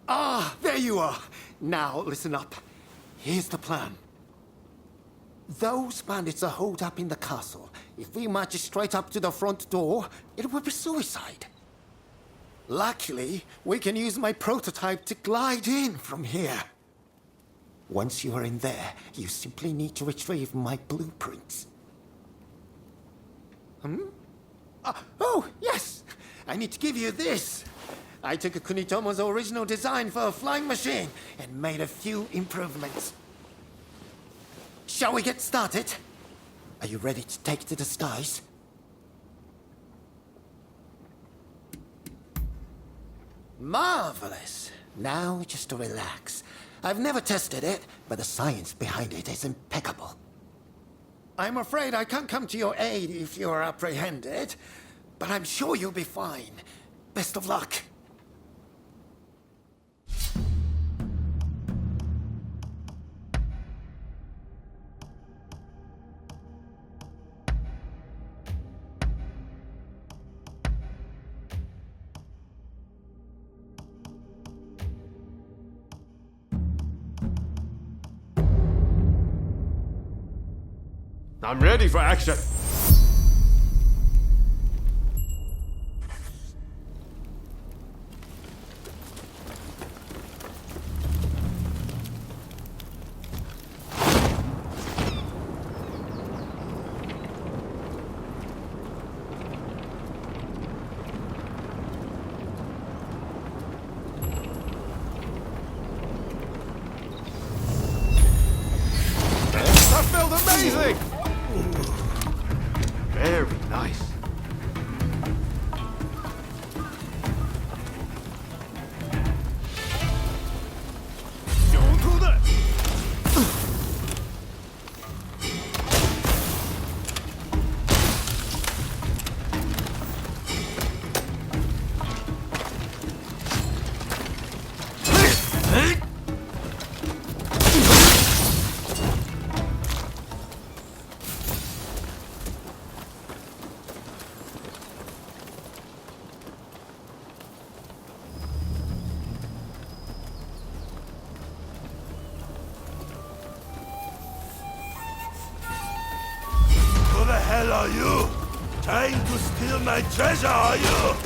Ah, there you are. Now, listen up. Here's the plan. Those bandits are holed up in the castle. If we march straight up to the front door, it will be suicide. Luckily, we can use my prototype to glide in from here. Once you are in there, you simply need to retrieve my blueprints. Oh, yes! I need to give you this. I took Kunitomo's original design for a flying machine and made a few improvements. Shall we get started? Are you ready to take to the skies? Marvelous. Now just relax. I've never tested it, but the science behind it is impeccable. I'm afraid I can't come to your aid if you're apprehended, but I'm sure you'll be fine. Best of luck. I'm ready for action. That felt amazing! Very nice. Who the hell are you? Trying to steal my treasure, are you?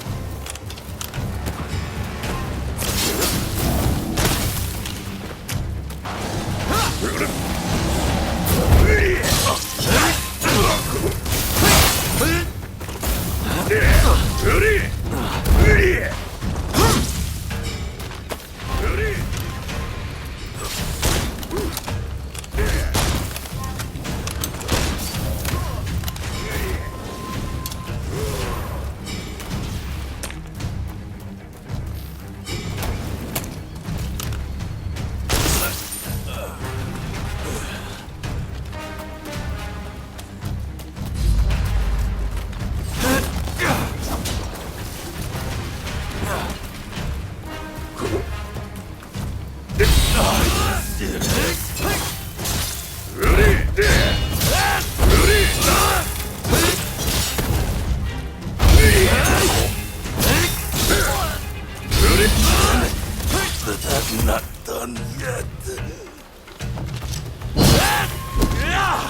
But I'm not done yet.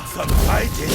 Some fighting.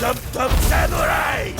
Dum-dum samurai!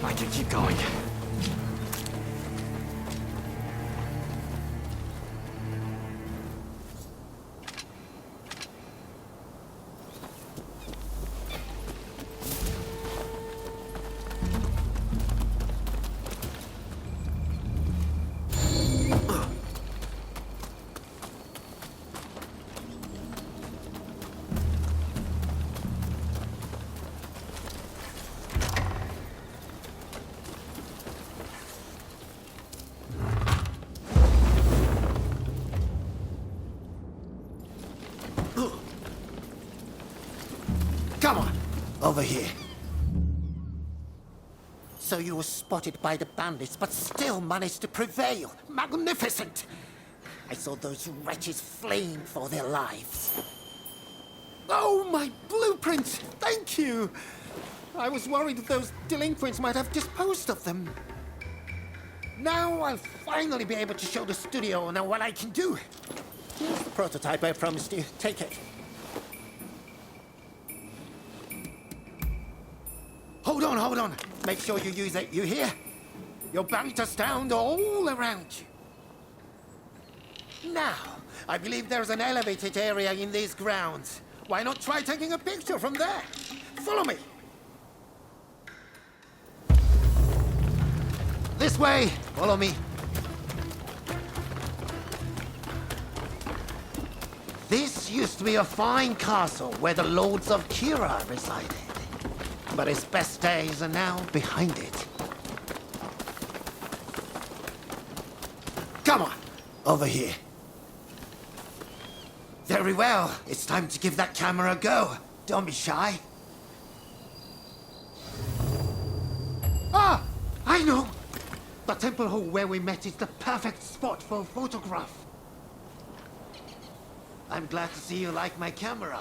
I can keep going. Come on, over here. So you were spotted by the bandits, but still managed to prevail. Magnificent! I saw those wretches fleeing for their lives. Oh, my blueprints! Thank you! I was worried that those delinquents might have disposed of them. Now I'll finally be able to show the studio owner what I can do. Here's the prototype I promised you. Take it. Hold on, hold on. Make sure you use it, you hear? You're bound to sound all around you. Now, I believe there's an elevated area in these grounds. Why not try taking a picture from there? Follow me. This way. Follow me. This used to be a fine castle where the lords of Kira resided. But its best days are now behind it. Come on, over here. Very well. It's time to give that camera a go. Don't be shy. Ah, I know. The temple hall where we met is the perfect spot for a photograph. I'm glad to see you like my camera.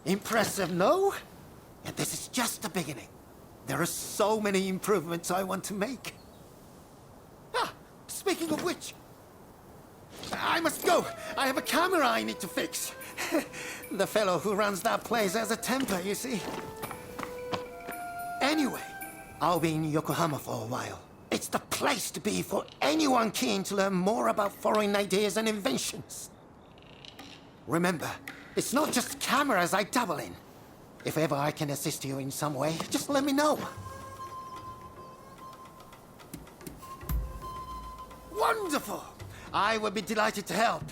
Impressive, no? And this is just the beginning. There are so many improvements I want to make. Ah, speaking of which, I must go. I have a camera I need to fix. The fellow who runs that place has a temper, you see. Anyway, I'll be in Yokohama for a while. It's the place to be for anyone keen to learn more about foreign ideas and inventions. Remember, it's not just cameras I dabble in. If ever I can assist you in some way, just let me know. Wonderful! I would be delighted to help.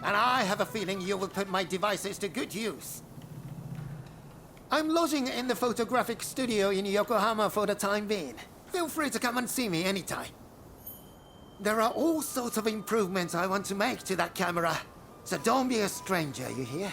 And I have a feeling you will put my devices to good use. I'm lodging in the photographic studio in Yokohama for the time being. Feel free to come and see me anytime. There are all sorts of improvements I want to make to that camera. So don't be a stranger, you hear?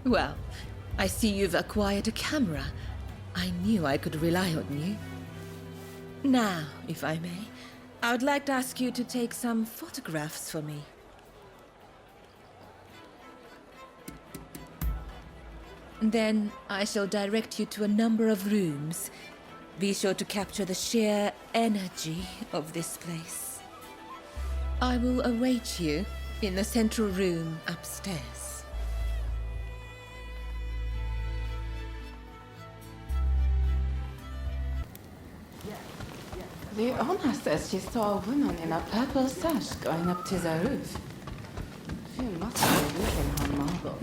Well, I see you've acquired a camera. I knew I could rely on you. Now, if I may, I would like to ask you to take some photographs for me. Then I shall direct you to a number of rooms. Be sure to capture the sheer energy of this place. I will await you in the central room upstairs. The owner says she saw a woman in a purple sash going up to the roof. She must be using her marble.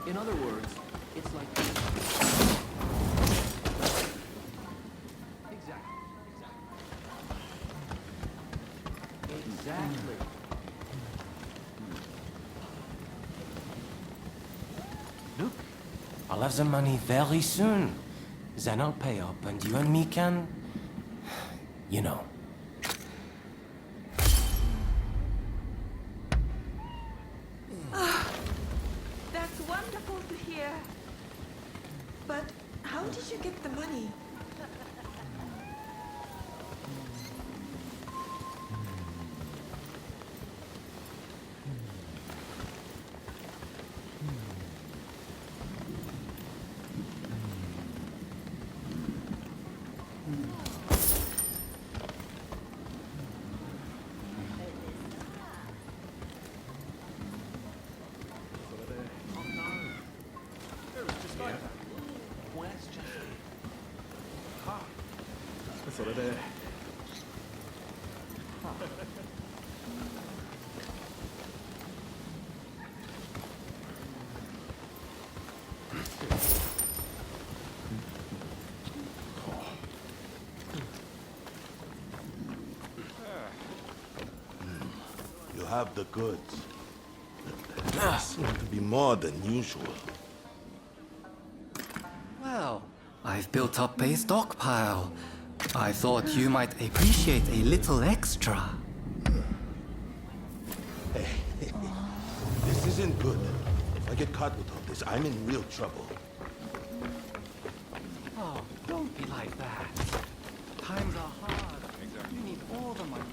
In other words, it's like... Exactly. Look, I'll have the money very soon. Then I'll pay up and you and me can... You know. That's wonderful to hear. But how did you get the money? You have the goods. There seem to be more than usual. Well, I've built up a stockpile. I thought you might appreciate a little extra. Hey, this isn't good. If I get caught with all this, I'm in real trouble. Oh, don't be like that. Times are hard. You need all the money.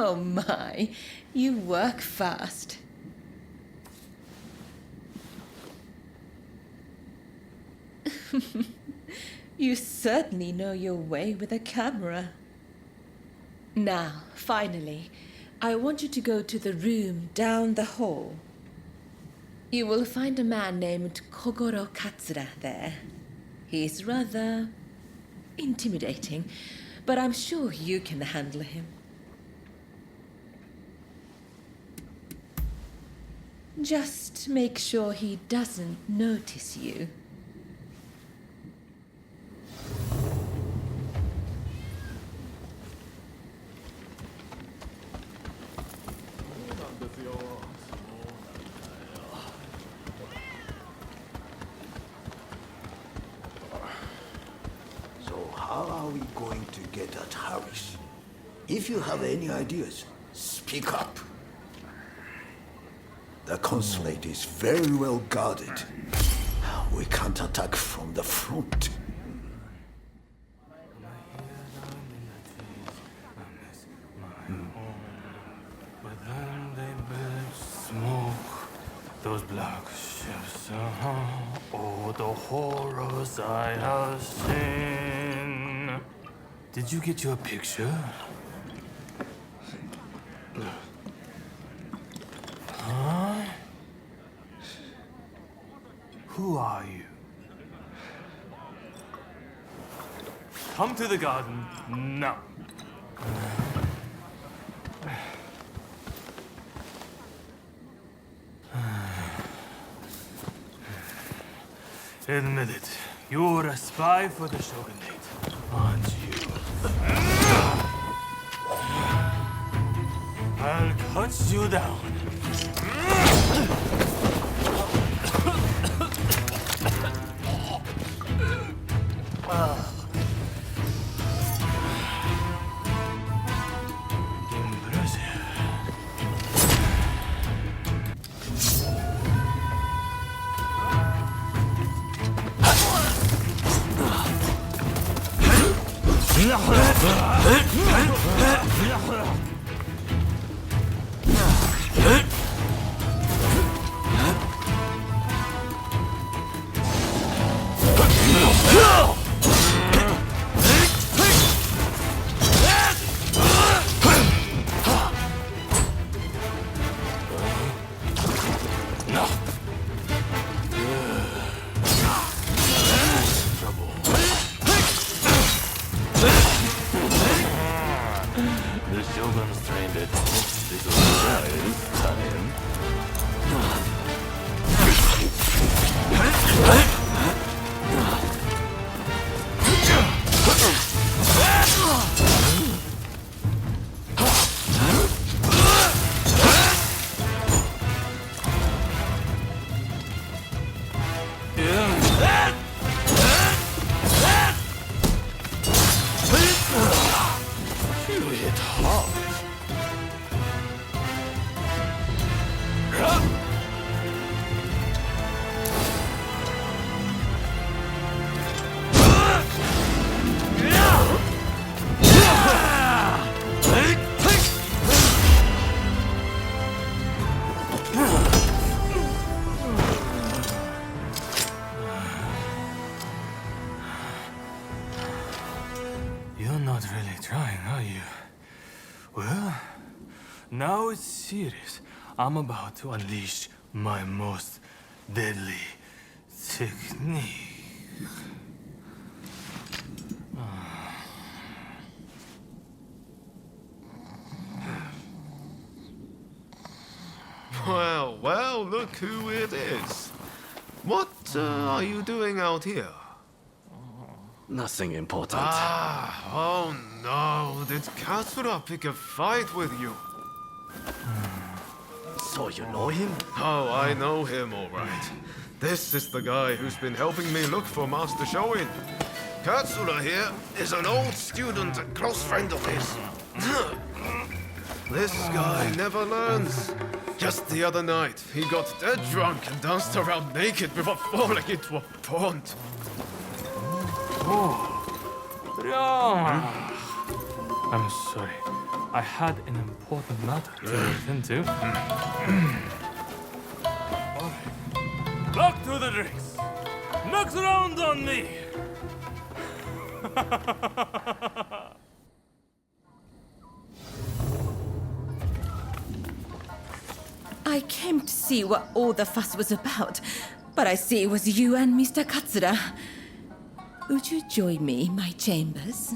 Oh my, you work fast. You certainly know your way with a camera. Now, finally, I want you to go to the room down the hall. You will find a man named Kogoro Katsura there. He's rather intimidating, but I'm sure you can handle him. Just make sure he doesn't notice you. So how are we going to get at Harris? If you have any ideas, speak up. The consulate is very well guarded. We can't attack from the front. But then they build smoke. Those black ships, oh, the horrors I have seen. Did you get your picture? Huh? Who are you? Come to the garden now. Admit it. You're a spy for the Shogunate, aren't you? I'll cut you down. Impressive. The Shogun's trained it. This will try this time. You hit hard. You're not really trying, are you? Well, now it's serious. I'm about to unleash my most deadly technique. Well, well, look who it is. What are you doing out here? Nothing important. Ah, oh no. Did Katsura pick a fight with you? So you know him? Oh, I know him all right. This is the guy who's been helping me look for Master Shoin. Katsura here is an old student and close friend of his. This guy never learns. Just the other night, he got dead drunk and danced around naked before falling into a pond. I'm sorry. I had an important matter to attend to. Back to the drinks. Next round on me. I came to see what all the fuss was about, but I see it was you and Mr. Katsura. Would you join me in my chambers?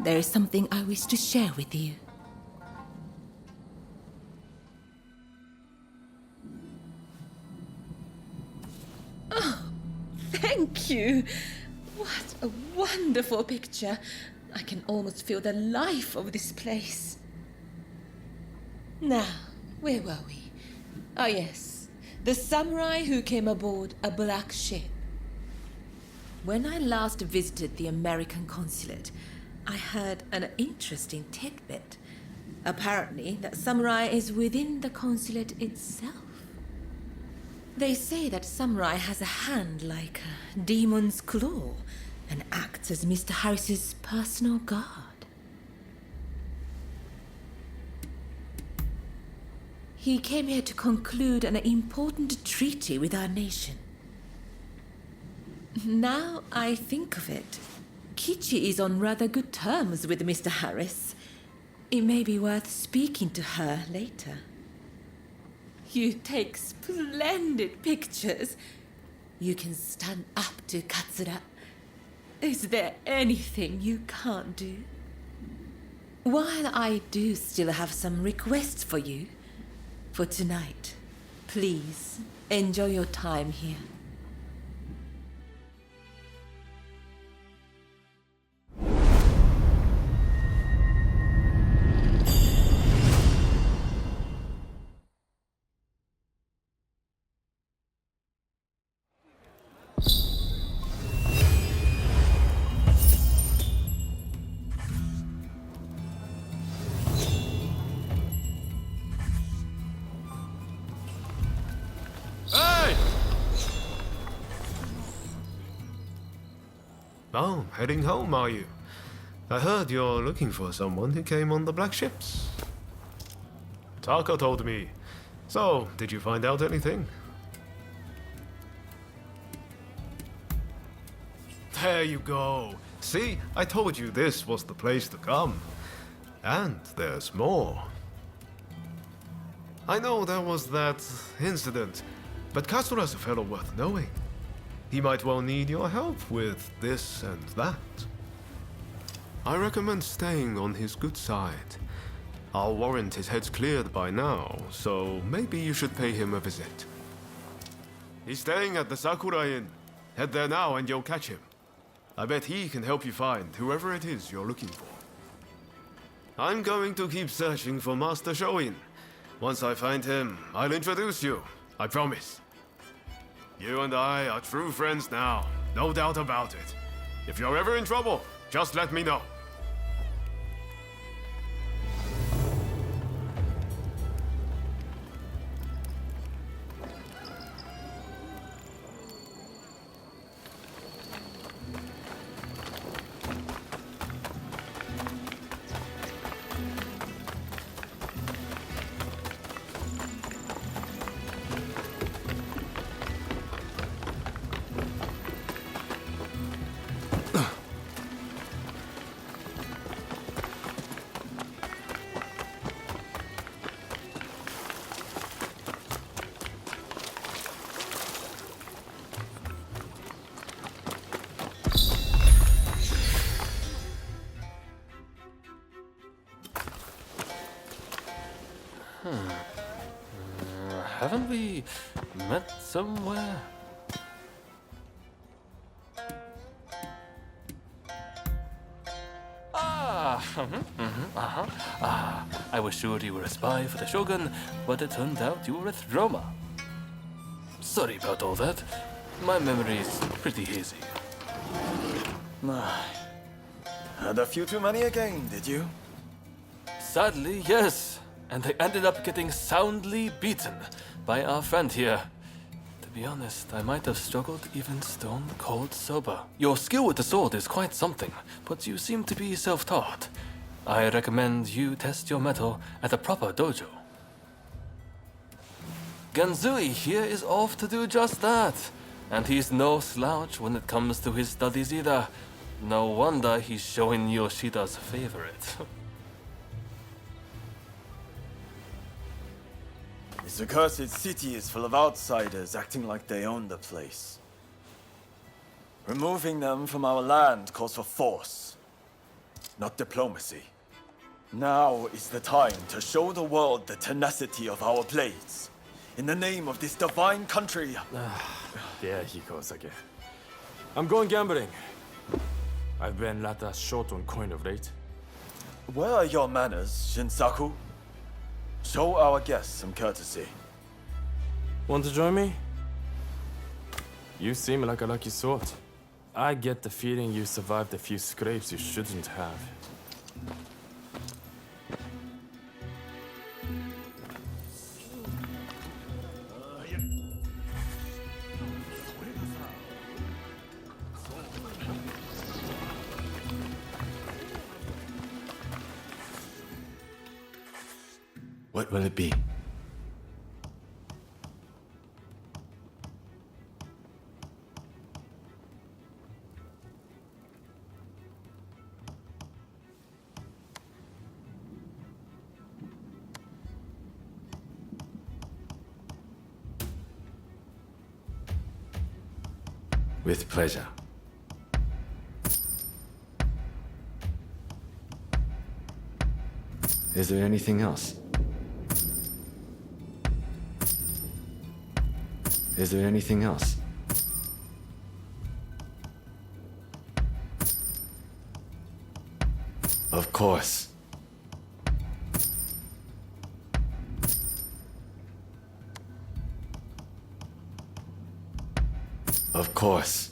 There is something I wish to share with you. Oh, thank you. What a wonderful picture. I can almost feel the life of this place. Now, where were we? Ah, yes. The samurai who came aboard a black ship. When I last visited the American consulate, I heard an interesting tidbit. Apparently, that samurai is within the consulate itself. They say that samurai has a hand like a demon's claw and acts as Mr. Harris's personal guard. He came here to conclude an important treaty with our nation. Now I think of it, Kichi is on rather good terms with Mr. Harris. It may be worth speaking to her later. You take splendid pictures. You can stand up to Katsura. Is there anything you can't do? While I do still have some requests for you, for tonight, please enjoy your time here. Oh, heading home, are you? I heard you're looking for someone who came on the black ships. Taka told me. So, did you find out anything? There you go. See, I told you this was the place to come. And there's more. I know there was that incident, but Katsura's a fellow worth knowing. He might well need your help with this and that. I recommend staying on his good side. I'll warrant his head's cleared by now, so maybe you should pay him a visit. He's staying at the Sakura Inn. Head there now and you'll catch him. I bet he can help you find whoever it is you're looking for. I'm going to keep searching for Master Shoin. Once I find him, I'll introduce you. I promise. You and I are true friends now, no doubt about it. If you're ever in trouble, just let me know. Haven't we met somewhere? I was sure you were a spy for the Shogun, but it turned out you were with Roma. Sorry about all that. My memory is pretty hazy. Had a few too many again, did you? Sadly, yes. And I ended up getting soundly beaten by our friend here. To be honest, I might have struggled even stone cold sober. Your skill with the sword is quite something, but you seem to be self-taught. I recommend you test your mettle at a proper dojo. Genzui here is off to do just that. And he's no slouch when it comes to his studies either. No wonder he's showing Yoshida's favorite. This accursed city is full of outsiders acting like they own the place. Removing them from our land calls for force, not diplomacy. Now is the time to show the world the tenacity of our blades. In the name of this divine country. There he goes again. I'm going gambling. I've been rather short on coin of late. Where are your manners, Shinsaku? Show our guests some courtesy. Want to join me? You seem like a lucky sort. I get the feeling you survived a few scrapes you shouldn't have. What will it be? With pleasure. Is there anything else? Is there anything else? Of course. Of course.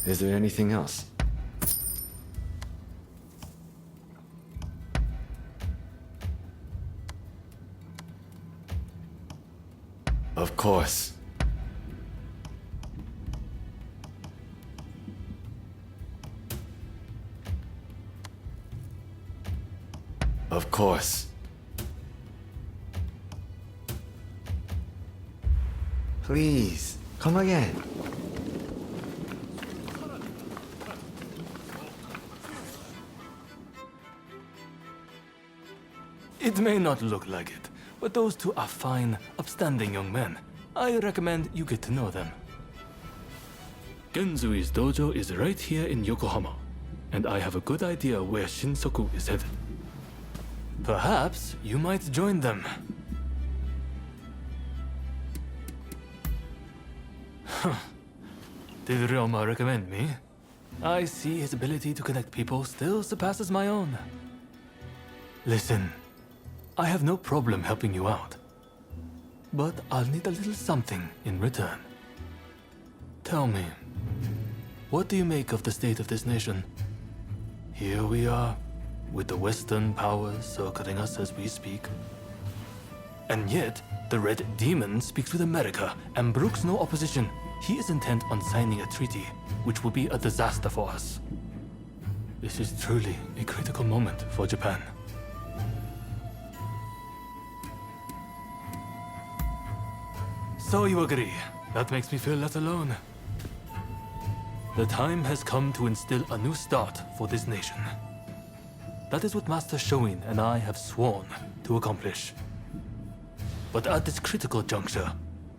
Is there anything else? Of course. Of course. Please, come again. It may not look like it, but those two are fine, upstanding young men. I recommend you get to know them. Genzui's dojo is right here in Yokohama, and I have a good idea where Shinsoku is headed. Perhaps you might join them. Did Ryoma recommend me? I see his ability to connect people still surpasses my own. Listen, I have no problem helping you out. But I'll need a little something in return. Tell me, what do you make of the state of this nation? Here we are, with the Western powers circling us as we speak. And yet, the Red Demon speaks with America and brooks no opposition. He is intent on signing a treaty, which will be a disaster for us. This is truly a critical moment for Japan. So you agree. That makes me feel less alone. The time has come to instill a new start for this nation. That is what Master Shoin and I have sworn to accomplish. But at this critical juncture,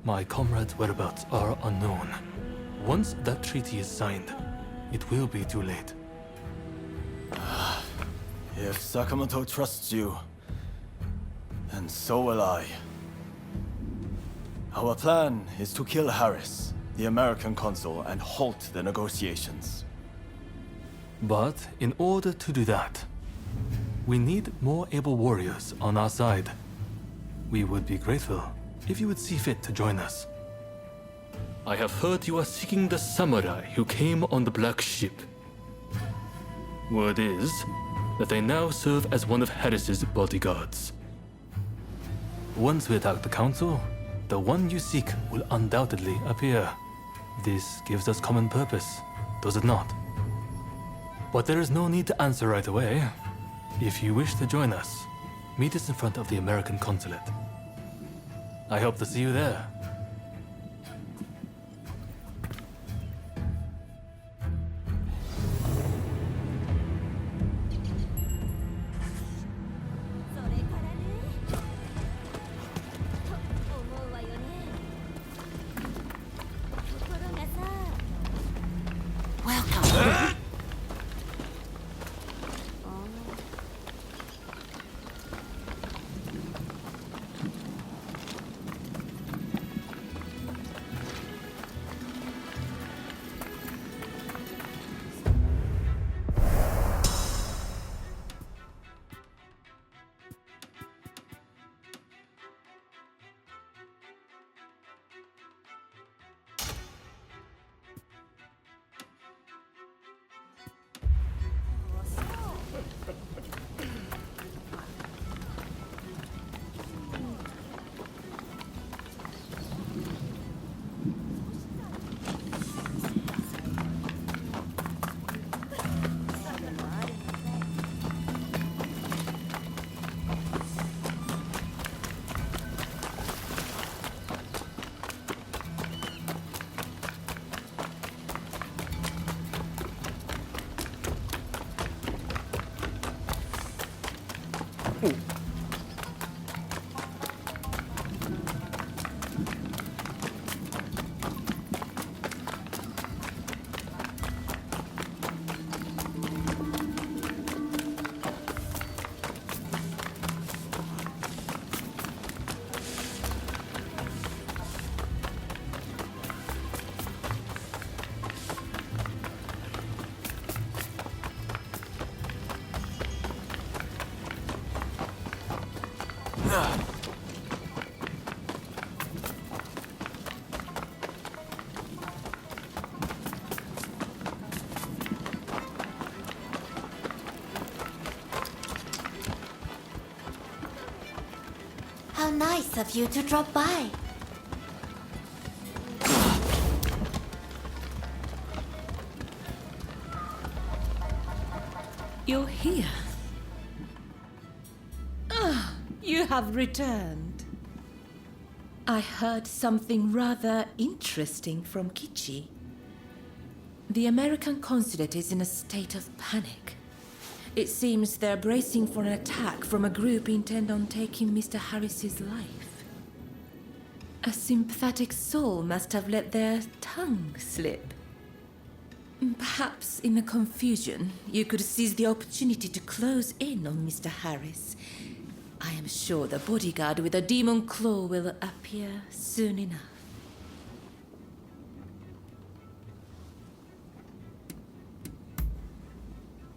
my comrades' whereabouts are unknown. Once that treaty is signed, it will be too late. If Sakamoto trusts you, then so will I. Our plan is to kill Harris, the American consul, and halt the negotiations. But in order to do that, we need more able warriors on our side. We would be grateful if you would see fit to join us. I have heard you are seeking the samurai who came on the black ship. Word is that they now serve as one of Harris's bodyguards. Once we attack the council, the one you seek will undoubtedly appear. This gives us common purpose, does it not? But there is no need to answer right away. If you wish to join us, meet us in front of the American consulate. I hope to see you there. nice of you to drop by. You're here. Ah, you have returned. I heard something rather interesting from Kichi. The American consulate is in a state of panic. It seems they're bracing for an attack from a group intent on taking Mr. Harris's life. A sympathetic soul must have let their tongue slip. Perhaps in the confusion, you could seize the opportunity to close in on Mr. Harris. I am sure the bodyguard with a demon claw will appear soon enough.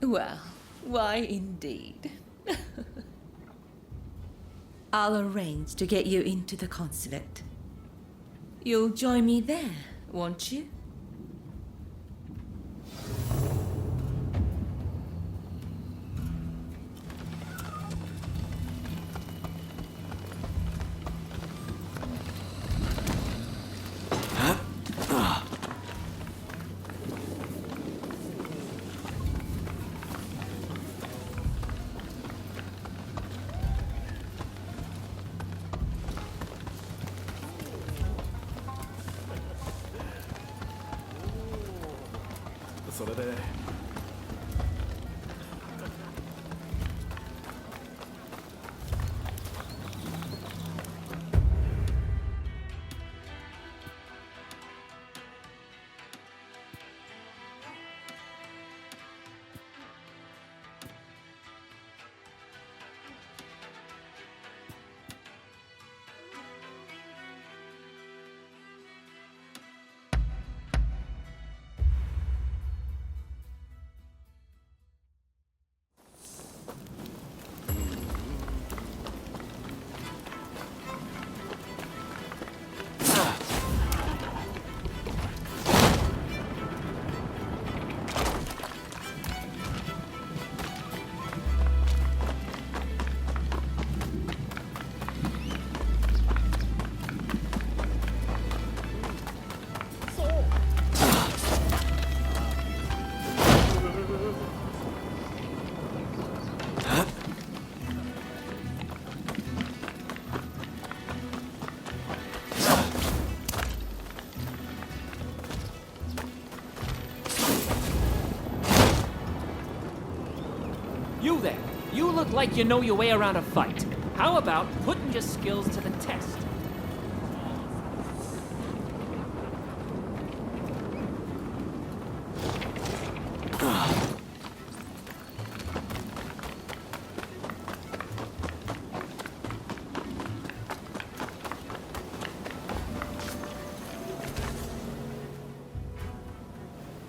Well, why indeed. I'll arrange to get you into the consulate. You'll join me there, won't you? You there! You look like you know your way around a fight. How about putting your skills to the test?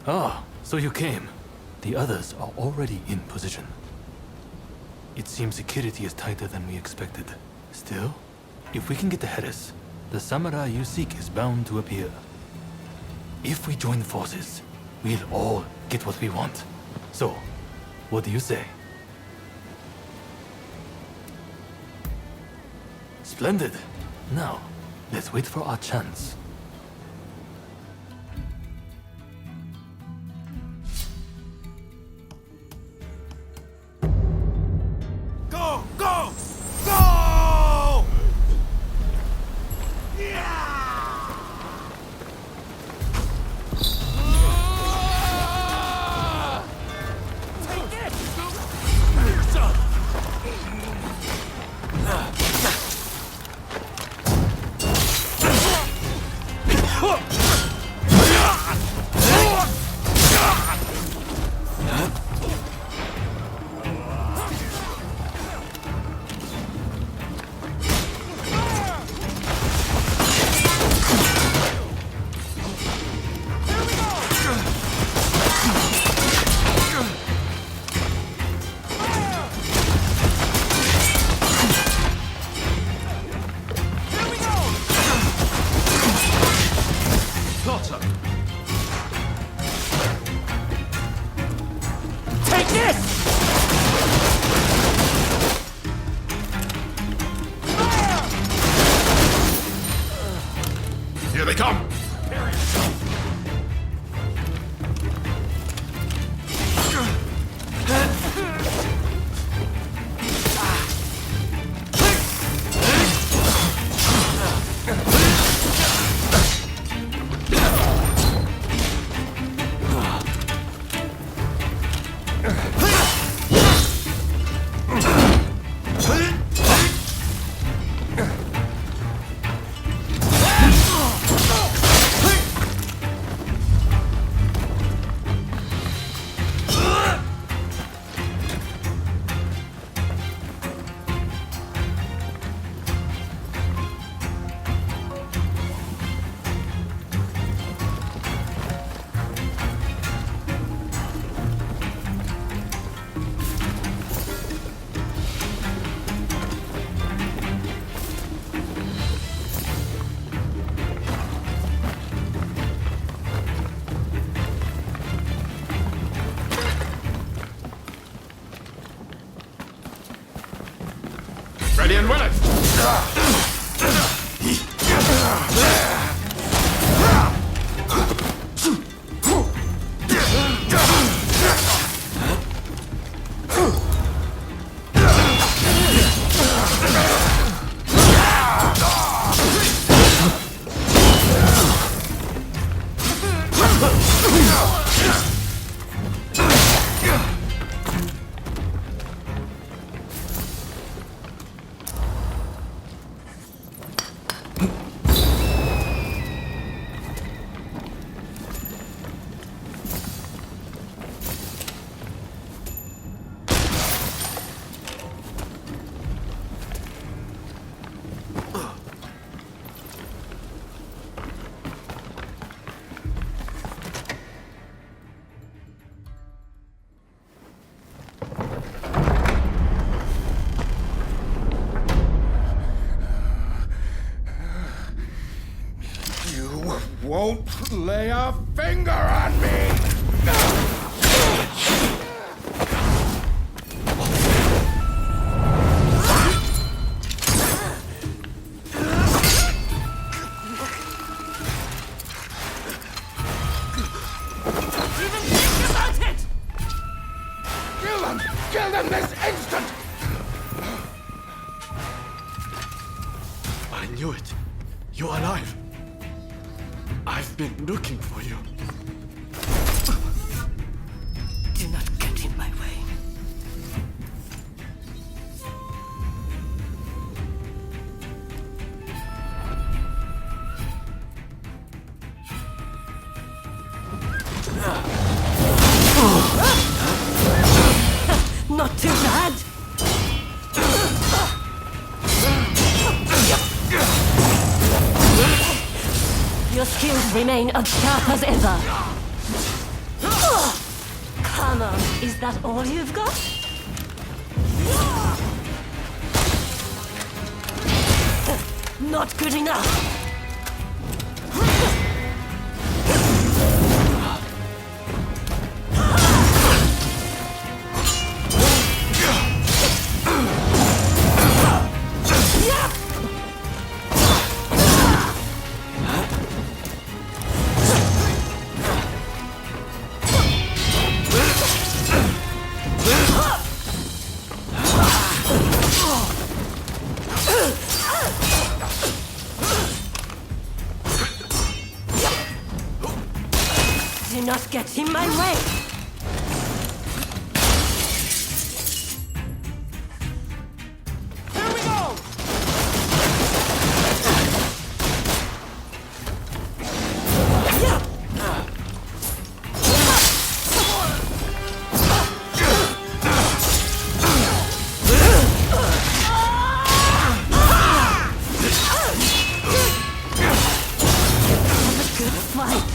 Ah, so you came. The others are already in position. It seems security is tighter than we expected. Still, if we can get ahead of us, the samurai you seek is bound to appear. If we join forces, we'll all get what we want. So, what do you say? Splendid. Now, let's wait for our chance. Go! Go! Go! Here they come! Ready and willing! Won't lay a finger on me! Even think about it! Kill them! Kill them this instant! I knew it. You're alive. I've been looking for you. Do not get in my way. Not too bad. Your skills remain as sharp as ever. Come on, is that all you've got? Not good enough. Do not get in my way! Here we go! Good fight!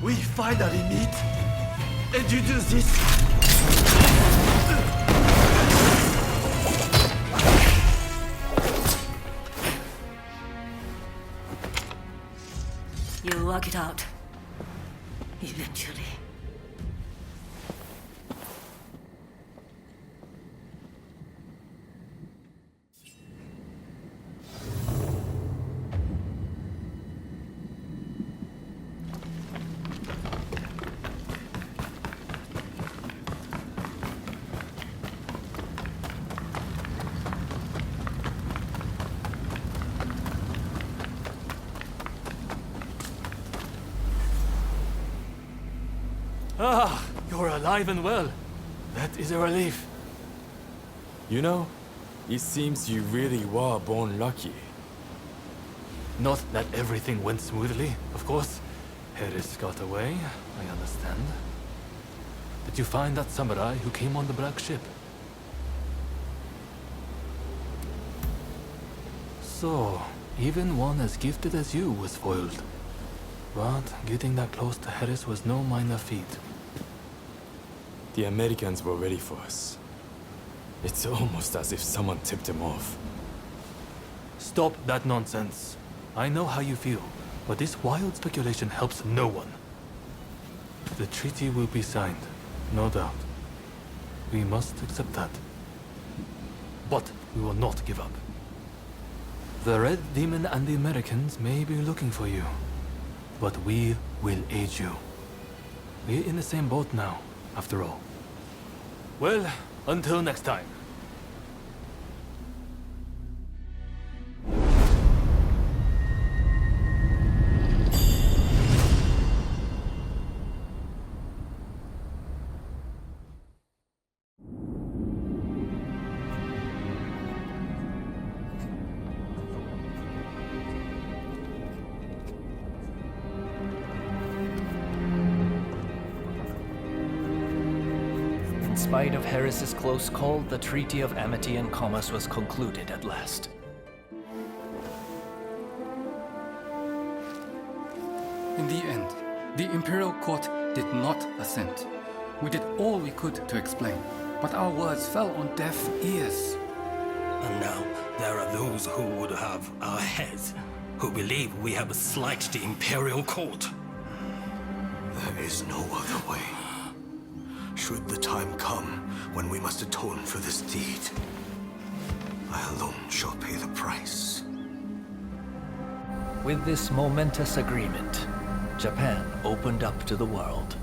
We finally meet, and you do this? You'll work it out. Eventually. Ah, you're alive and well. That is a relief. You know, it seems you really were born lucky. Not that everything went smoothly, of course. Harris got away, I understand. Did you find that samurai who came on the black ship? So, even one as gifted as you was foiled. But getting that close to Harris was no minor feat. The Americans were ready for us. It's almost as if someone tipped them off. Stop that nonsense. I know how you feel, but this wild speculation helps no one. The treaty will be signed, no doubt. We must accept that. But we will not give up. The Red Demon and the Americans may be looking for you, but we will aid you. We're in the same boat now, after all. Well, until next time. In spite of Harris's close call, the Treaty of Amity and Commerce was concluded at last. In the end, the Imperial Court did not assent. We did all we could to explain, but our words fell on deaf ears. And now, there are those who would have our heads, who believe we have slighted the Imperial Court. There is no other way. Should the time come when we must atone for this deed, I alone shall pay the price. With this momentous agreement, Japan opened up to the world.